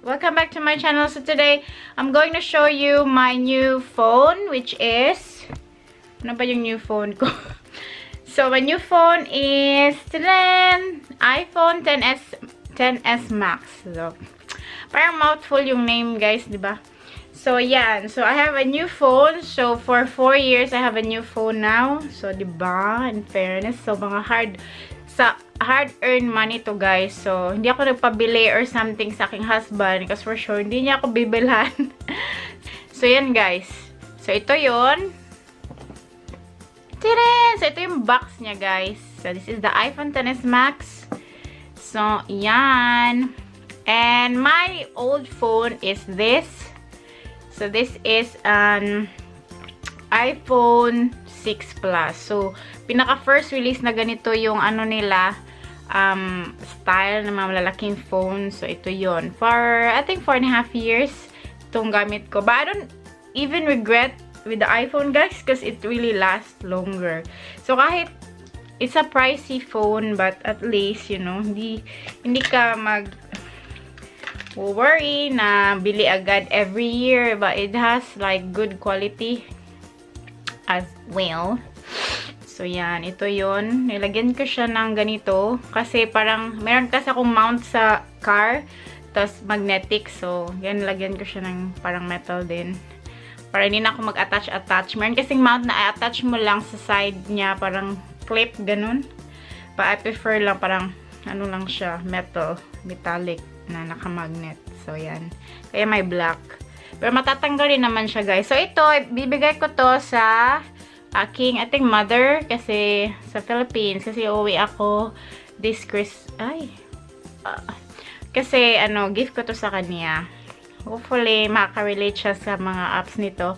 Welcome back to my channel. So today, I'm going to show you my new phone, which is... Ano ba yung new phone ko? So, my new phone is... iPhone 10s Max. So, parang mouthful yung name, guys, di ba? So, yan. So, I have a new phone. So, for 4 years, I have a new phone now. So, di ba? In fairness. So, mga hard-earned money to, guys. So, hindi ako nagpabili or something sa aking husband. Because for sure, hindi niya ako bibilhan. So, yan, guys. So, ito yun. Tadaan! So, ito yung box niya, guys. So, this is the iPhone 10s Max. So, yan. And my old phone is this. So, this is an iPhone 6 Plus. So, pinaka-first release na ganito yung ano nila, style ng mga malalaking phone. So, ito yon. For, I think, 4.5 years itong gamit ko. But I don't even regret with the iPhone, guys, because it really lasts longer. So, kahit it's a pricey phone, but at least, you know, hindi ka worry na bili agad every year, but it has like good quality as well. So, yan. Ito yon. Nilagyan ko siya ng ganito. Kasi parang, meron kasi akong mount sa car. Tapos, magnetic. So, yan. Nilagyan ko siya ng parang metal din. Para hindi na ako mag-attach. Meron kasing mount na i-attach mo lang sa side niya. Parang clip, ganun. But I prefer lang parang, ano lang siya, metallic na nakamagnet. So, yan. Kaya may black. Pero matatanggal rin naman siya, guys. So, ito, bibigay ko to sa aking, I think, mother. Kasi, sa Philippines. Kasi, uuwi ako this kasi, ano, gift ko to sa kanya. Hopefully, makaka-relate siya sa mga apps nito.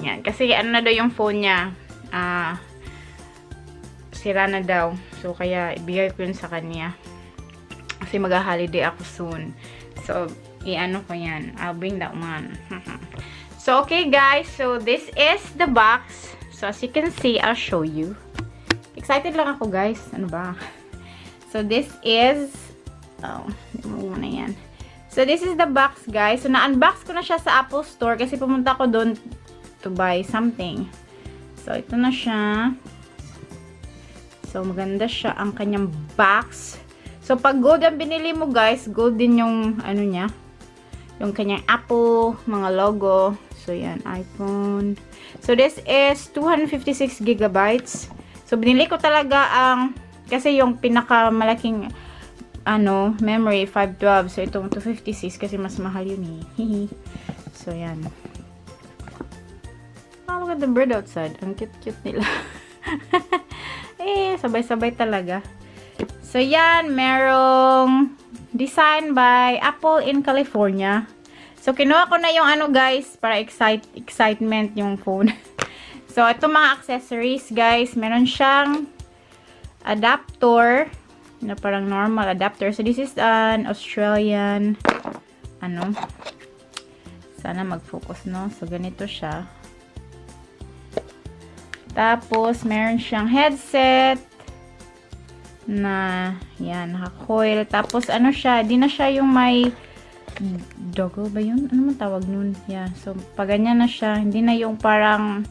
Yan. Kasi, ano na daw yung phone niya. Sira na daw. So, kaya, ibigay ko yun sa kanya. Kasi, mag-holiday ako soon. So, i-ano ko yan. I'll bring that one. So, okay guys. So, this is the box. So, as you can see, I'll show you. Excited lang ako, guys. Ano ba? So, this is... Oh, hindi mo muna yan. So, this is the box, guys. So, na-unbox ko na siya sa Apple Store kasi pumunta ko doon to buy something. So, ito na siya. So, maganda siya ang kanyang box. So, pag gold ang binili mo, guys, gold din yung, ano niya, yung kanyang Apple, mga logo. So, yan, iPhone. So, this is 256 gigabytes. So, binili ko talaga ang, kasi yung pinakamalaking, ano, memory, 512. So, itong 256 kasi mas mahal yun eh. So, yan. Oh, look at the bird outside. Ang cute-cute nila. Sabay-sabay talaga. So, yan, merong design by Apple in California. So, kinuha ko na yung ano, guys, para excitement yung phone. So, ito mga accessories, guys. Meron siyang adapter na parang normal adapter. So, this is an Australian, ano, sana mag-focus, no? So, ganito siya. Tapos, meron siyang headset na, yan, naka-coil. Tapos, ano siya, di na siya yung may doggle ba yun? Ano man tawag nun? Yeah. So, pag ganyan na siya, hindi na yung parang,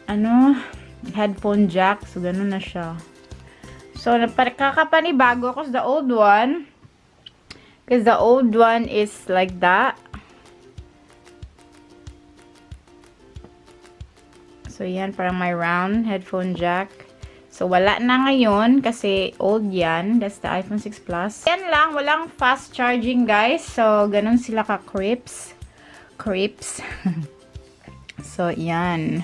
ano, headphone jack. So, ganun na siya. So, kakapanibago ako sa the old one. Because the old one is like that. So, yan, parang may round headphone jack. So, wala na ngayon kasi old yan. That's the iPhone 6 Plus. Yan lang. Walang fast charging, guys. So, ganun sila ka-creeps. So, yan.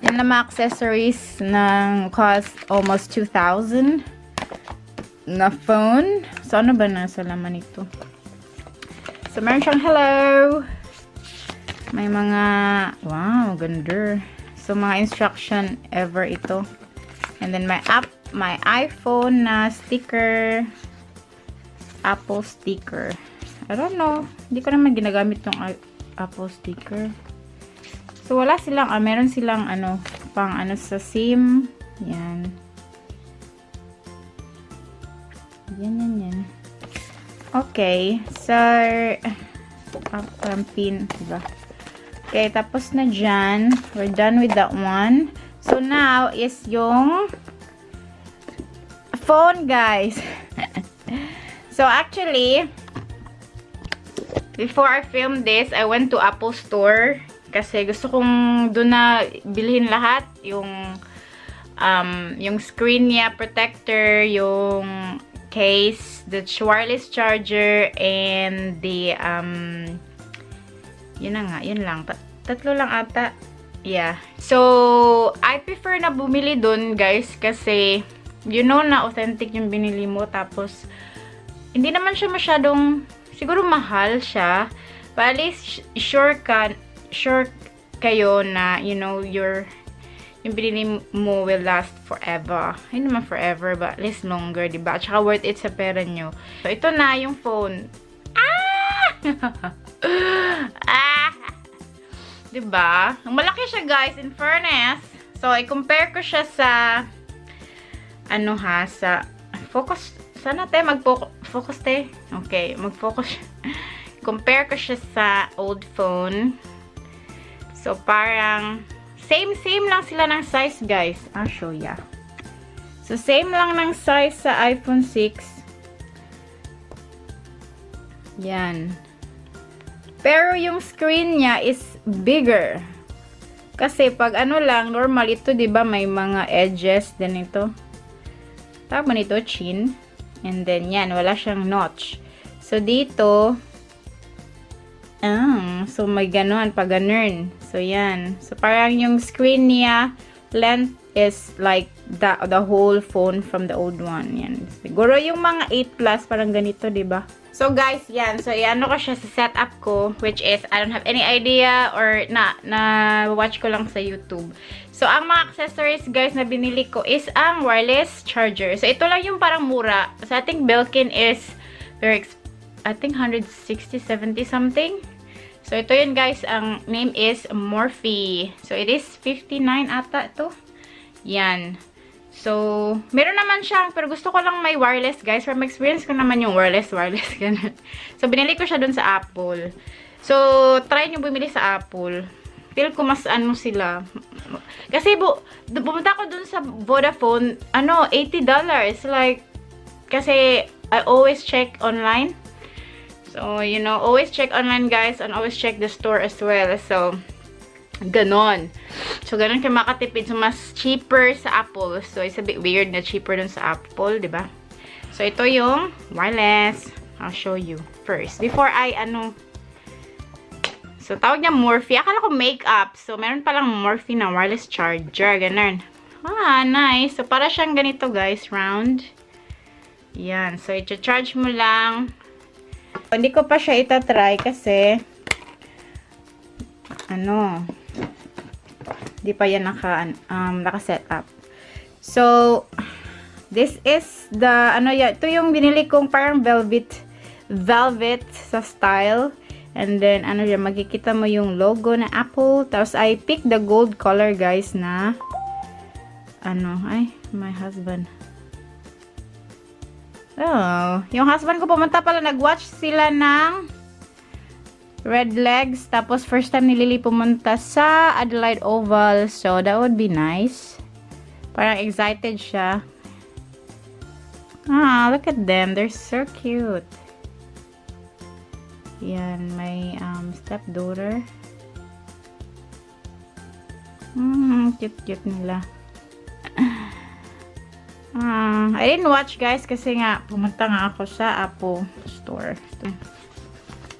Yan lang mga accessories ng cost almost 2,000 na phone. So, ano ba nasa laman ito? So, meron siyang hello. May mga, wow, ganda. So, mga instruction ever ito. And then my iPhone na sticker. Apple sticker. I don't know. Hindi ko naman ginagamit tong Apple sticker. So, wala silang, meron silang, ano, pang, ano, sa SIM. Yan. Yan. Okay. So, pin, diba? Okay, tapos na dyan. We're done with that one. So, now is yung phone, guys. So, actually, before I filmed this, I went to Apple Store. Kasi gusto kong doon na bilhin lahat. Yung screen niya, protector, yung case, the wireless charger, and the, yun na nga, yun lang. Tatlo lang ata. Yeah. So, I prefer na bumili dun, guys, kasi, you know na authentic yung binili mo, tapos, hindi naman siya masyadong, siguro mahal siya, but at least, sure kayo na, you know, yung binili mo will last forever. Hindi naman forever, but at least longer, diba? At saka worth it sa pera nyo. So, ito na yung phone. Ah! Diba? Malaki siya, guys, in fairness. So, i-compare ko siya sa sa focus. Sana tayo mag-focus tayo. Okay, mag-focus. Compare ko siya sa old phone. So, parang same lang sila ng size, guys. I'll show ya. So, same lang ng size sa iPhone 6. Yan. Pero yung screen niya is bigger. Kasi pag lang, normal ito, 'di ba, may mga edges din ito. Tama nito, chin. And then yan, wala siyang notch. So dito, so may ganon, pag ganun. So yan. So parang yung screen niya, length is like the whole phone from the old one. Yan. Siguro yung mga 8 Plus, parang ganito, 'di ba? So guys, yan. So iano ko siya sa setup ko, which is I don't have any idea or watch ko lang sa YouTube. So ang mga accessories, guys, na binili ko is ang wireless charger. So ito lang yung parang mura. So I think Belkin is very I think 160, 70 something. So ito yun, guys. Ang name is Morphe. So it is 59 ata ito. Yan. So, meron naman siya, pero gusto ko lang may wireless, guys. From experience ko naman yung wireless, ganun. So, binili ko siya dun sa Apple. So, try nyo bumili sa Apple. Feel ko mas sila. Kasi, bumunta ko dun sa Vodafone, $80. Like, kasi, I always check online. So, you know, always check online, guys, and always check the store as well. So, ganon. So, ganon kayo makatipid. So, mas cheaper sa Apple. So, it's a bit weird na cheaper dun sa Apple, diba? So, ito yung wireless. I'll show you first. Before I, so, tawag niya Morphe. Akala ko makeup. So, meron palang Morphe na wireless charger. Ganon. Nice. So, para siyang ganito, guys. Round. Yan. So, i-charge mo lang. Hindi ko pa siya itatry kasi di pa yan naka-set up. So, this is the, ito yung binili kong parang velvet sa style. And then, makikita mo yung logo na Apple. Tapos, I picked the gold color, guys, na, my husband. Oh, yung husband ko pumunta pala, nag-watch sila ng Red Legs. Tapos, first time ni Lily pumunta sa Adelaide Oval. So, that would be nice. Parang excited siya. Look at them. They're so cute. Yan, may stepdaughter. Cute nila. I didn't watch, guys, kasi nga, pumunta nga ako sa Apple Store.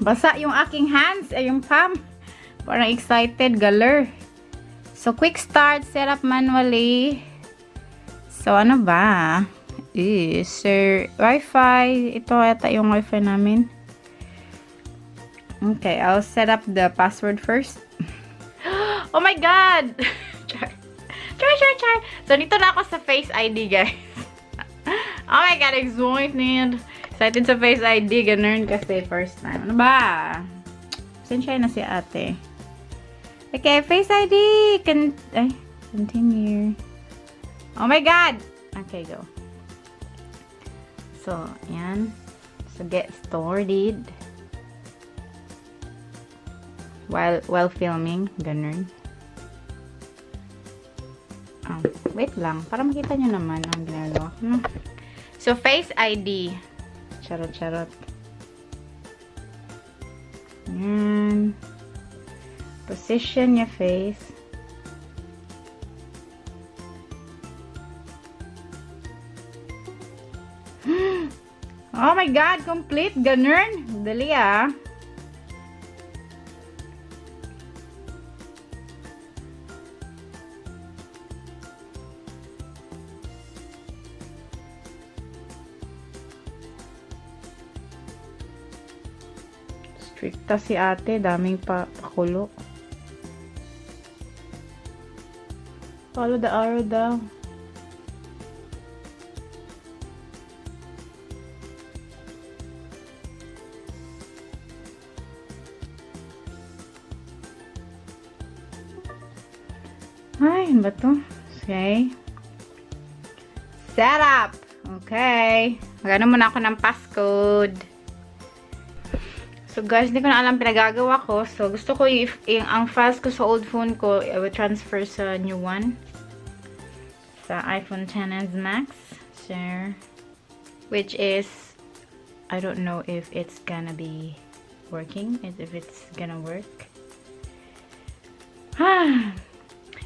Basa yung aking hands, yung palm. Parang excited, galer. So, quick start, set up manually. So, ano ba? Sir, Wi-Fi. Ito yata yung Wi-Fi namin. Okay, I'll set up the password first. Oh my God! Char. So, dito na ako sa Face ID, guys. Oh my God, excited. Excited sa Face ID, ganun kasi first time. Ano ba? Sensya na si ate. Okay, Face ID. Continue. Oh my God! Okay, go. So, yan. So, So, get started. While filming. Ganun. Wait lang. Para makita nyo naman ang ginagawa ko. So, Face ID. Charot. Yan. Position your face. Oh my God! Complete! Ganun! Dali ah. Stricta si ate. Daming pakulo. Follow the arrow daw. Ay, ano ba to? Okay. Setup! Okay. Magano muna ako ng passcode. So guys, hindi ko na alam pinagagawa ko. So gusto ko ang fast ko sa old phone ko, I will transfer sa new one. Sa iPhone XS Max. Share. Which is, I don't know if it's gonna be working. If it's gonna work.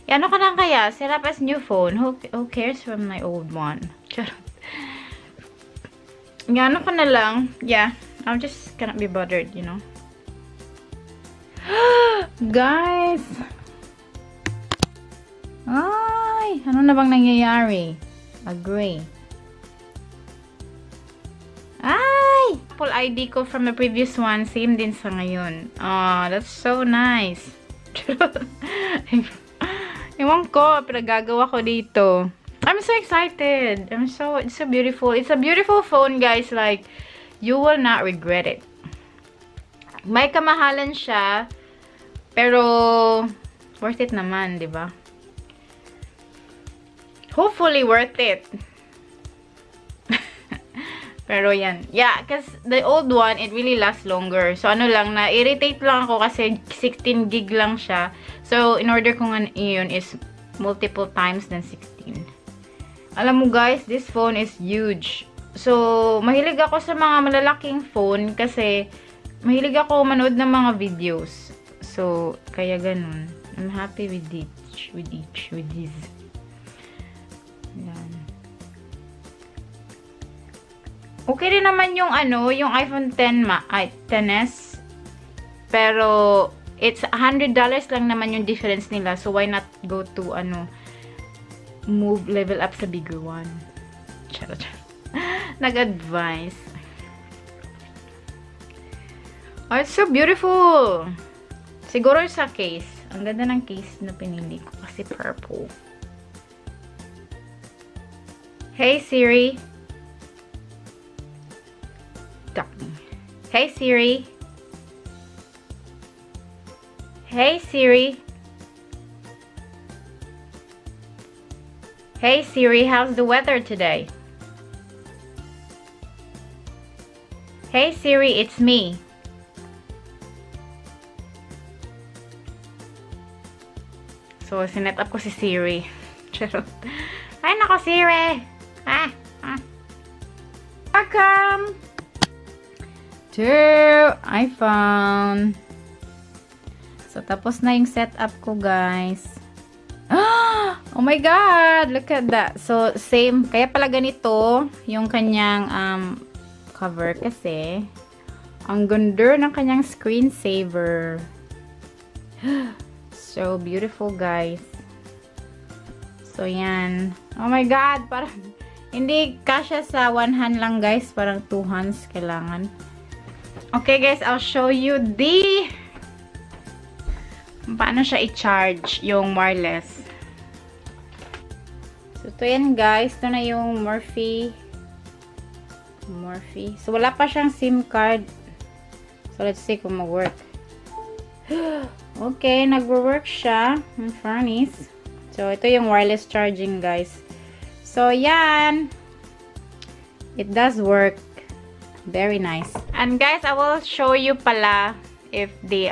Ano ka lang kaya? Set up as new phone. Who cares from my old one? Charot. Ano ka na lang. Yeah. I just cannot be bothered, you know. Guys! Ay! Ano na bang nangyayari? Agree. Ay! Apple ID ko from the previous one. Same din sa ngayon. Oh, that's so nice. Ewan ko, pinagagawa ko dito. I'm so excited. It's so beautiful. It's a beautiful phone, guys. Like, you will not regret it. May kamahalan siya, pero worth it naman, di ba? Hopefully worth it. Pero yan. Yeah, because the old one, it really lasts longer. So, ano lang, na-irritate lang ako kasi 16 gig lang siya. So, in order kung ano yun is multiple times than 16. Alam mo guys, this phone is huge. So, mahilig ako sa mga malalaking phone kasi mahilig ako manood ng mga videos. So, kaya ganun. I'm happy with this. Yan. Okay din naman yung yung iPhone XS. Pero it's $100 lang naman yung difference nila. So why not go to level up sa bigger one. Charot. Nag-advise. Oh, it's so beautiful. Siguro sa case. Ang ganda ng case na pinili ko kasi purple. Hey Siri. Hey Siri. Hey Siri. Hey Siri, how's the weather today? Hey Siri, it's me. So, sinet up ko si Siri. Charot. Ay, nako Siri. Welcome to iPhone. So, tapos na yung setup ko, guys. Oh my God! Look at that. So, same. Kaya pala ganito yung kanyang cover kasi ang ganda ng kanyang screensaver. So beautiful, guys. So, yan. Oh my God! Parang hindi kasya sa one hand lang, guys. Parang two hands kailangan. Okay, guys. I'll show you paano siya i-charge yung wireless. So, ito yan, guys. Ito na yung Morphe. So, wala pa siyang SIM card. So, let's see kung mag-work. Okay, nag-work siya. In fairness. So, ito yung wireless charging, guys. So, yan. It does work. Very nice. And guys, I will show you pala if the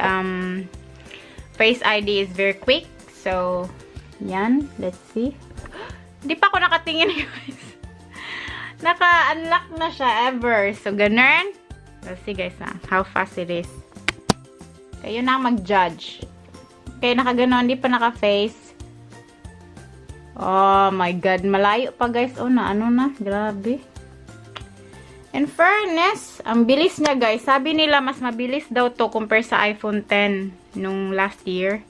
Face ID is very quick. So, yan. Let's see. Di pa ako nakatingin, guys. Naka-unlock na siya ever. So, ganun. Let's see, guys, how fast it is. Kayo na mag-judge. Kaya nakaganon, di pa naka-face. Oh my God. Malayo pa, guys. Oh, na ano na. Grabe. In fairness, ang bilis niya, guys. Sabi nila, mas mabilis daw to compare sa iPhone 10 nung last year.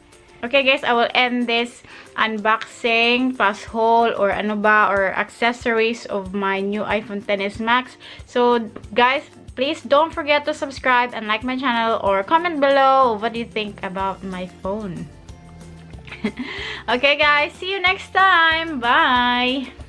Okay, guys, I will end this unboxing, plus haul, or ano ba, or accessories of my new iPhone XS Max. So, guys, please don't forget to subscribe and like my channel, or comment below what do you think about my phone. Okay, guys, see you next time. Bye!